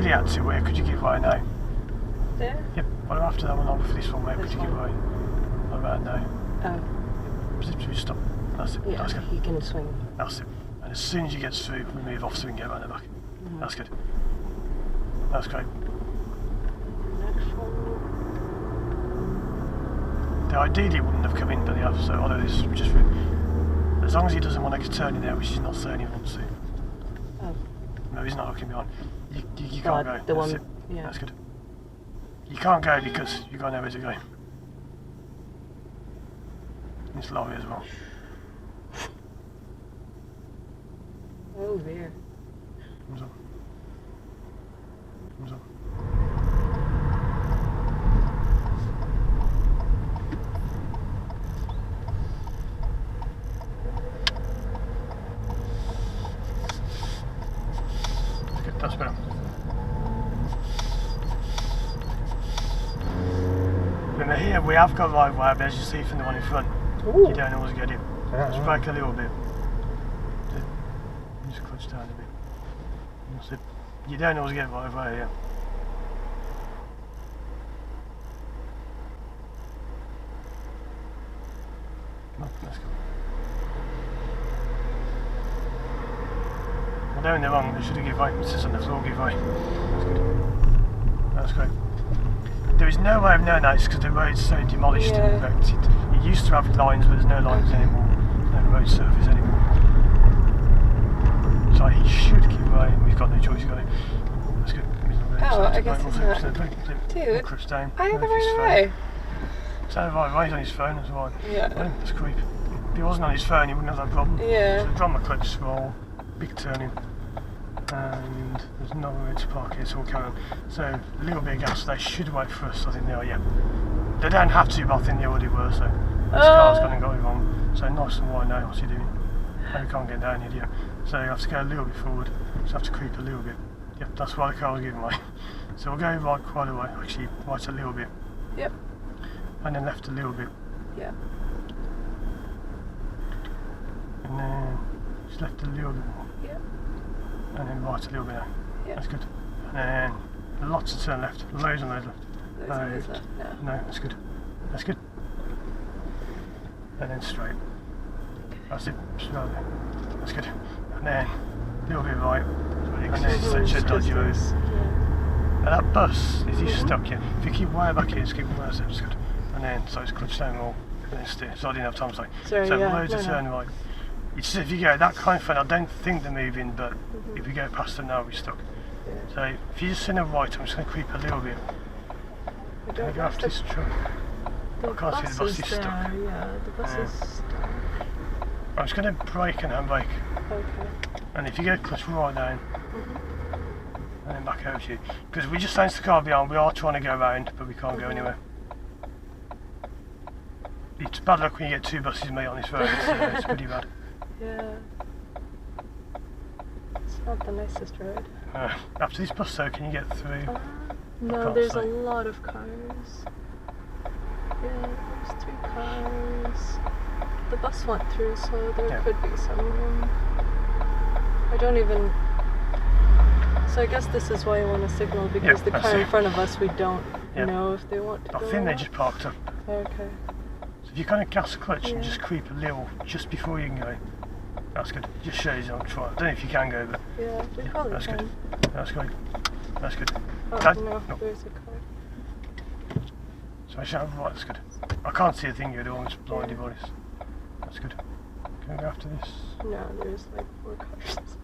you had to, where could you give way now? There? Yep, what after that one over for this one, where could you give way? What about now? Oh. Zip through, stop. That's it. Yeah, That's good. you can swing. That's it. And as soon as you get through, we move off so we can get around the back. That's good. That's great. Next one. Now, ideally it wouldn't have come in, but they have, so although this just as long as he doesn't want to turn in there, which he's not saying he wants to. Oh. No, he's not looking behind. You can't go. The That's one, it. yeah. That's good. You can't go because you've got nowhere to go. It's lorry as well. Oh dear. Comes on. Comes on. That's good, that's better. Remember here we have got right way, but as you see from the one in front, Ooh. you don't always get it. Just brake a little bit. Just clutch down a bit. That's it. You don't always get right away, yeah. Come on, let's go. Well, they're in the wrong, they should have given way. It says on the floor, give way. That's good. That's great. There is no way of knowing that, it's because the road's so demolished and wrecked. It used to have lines, but there's no lines anymore. No road surface anymore. So he should keep way. We've got no choice, got it. That's good. Oh, I guess it's not. Dude, down. I had the right way. It's the right way, he's on his phone as well. Yeah. That's creep. If he wasn't on his phone, he wouldn't have that problem. Yeah. So drop my clutch, scroll, big turning. And there's nowhere to park here, so we'll carry on. So a little bit of gas, they should wait for us, I think they are, yeah. They don't have to, but I think they already were, so this car's gone and got it wrong. So nice and wide now, what's he doing? No, we can't get down here, yeah. So you have to go a little bit forward, just have to creep a little bit. Yep, that's why the car was giving way. So we'll go right quite a way, actually right a little bit. Yep. And then left a little bit. Yeah. And then just left a little bit more. Yep. And then right a little bit now. Yep. That's good. And then lots of turn left, loads and loads left. Loads left. No. No, that's good. That's good. And then straight. That's it. Slowly. That's good. And then a little bit right. And then it's such a dodgy road. And that bus, is he stuck here? If you keep way back here, just keep way back, that's good. And then, so it's clutch down more, and then steer. So I didn't have time to say. Sorry, so yeah, loads of turn right. It's just, if you go that kind of thing, I don't think they're moving, but if you go past them now, we're stuck. Yeah. So if you just send a right, I'm just going to creep a little bit. I Can I go after this truck? I can't see the bus is stuck. Yeah, the bus is stuck. I'm just going to brake and handbrake. Okay. And if you go clutch right down, and then back over to you. Because we just changed the car behind, we are trying to go around, but we can't go anywhere. It's bad luck when you get two buses mate on this road, it's pretty bad. Yeah. It's not the nicest road. After this bus though, can you get through? No, there's a lot of cars. Yeah, there's 3 cars. The bus went through, so there could be some room. I don't even... So I guess this is why I want to signal, because the car in front of us, we don't know if they want to go. I think they just parked up. Okay. So if you kind of gas the clutch and just creep a little just before you can go, that's good. Just shows you, I'll try. I don't know if you can go, but yeah, we probably that's can. good. That's great. That's good. Oh, no, there's a car. So I should have right, that's good. I can't see a thing here, it's blind device. That's good. Can we go after this? No, there's like 4 cars.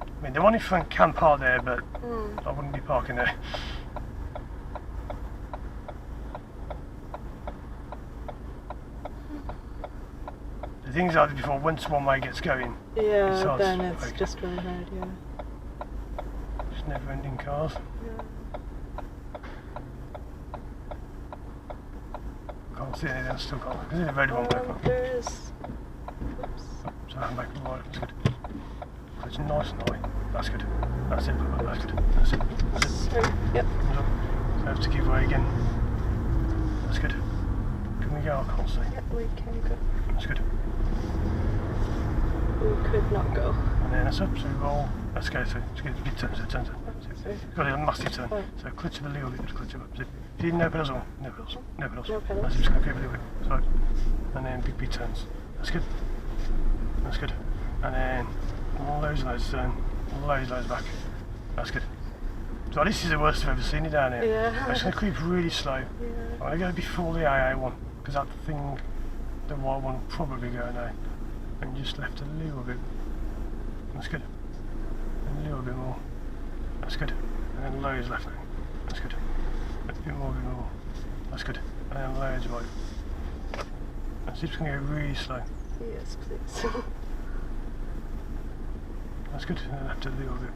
I mean, the one in front can park there, but I wouldn't be parking there. The things I did before, once one way gets going, then it's just really hard, yeah. Just never ending cars. Yeah. Can't see anything, I've still got it. There's a red one back. There is. Oops. So I'm back right, that's good. It's nice and high. That's good. That's it. That's good. That's it. That's it. Sorry. Yep. So I have to give way again. That's good. Can we go? I can't see. Yep, we can go. That's good. We could not go. And then that's up, so we roll. Let's go. So just get a big turn. So turn. Sorry. Got a massive turn. Oh. So clutch it a little bit. Just clutch it up. Zip. If you no pedals on, no pedals. No pedals. No pedals. Let's just go a little bit. Sorry. And then big turns. That's good. That's good. And then loads of those turn. Loads back. That's good. So this is the worst I've ever seen it down here. Yeah. I'm just going to creep really slow. Yeah. I'm going to go before the AA one, because that thing, the white one, will probably go now. And just left a little bit. That's good. And a little bit more. That's good. And then loads left now. That's good. A bit more. That's good. And then loads right. That's just going to go really slow. Yes, please. That's good. And then left a little bit.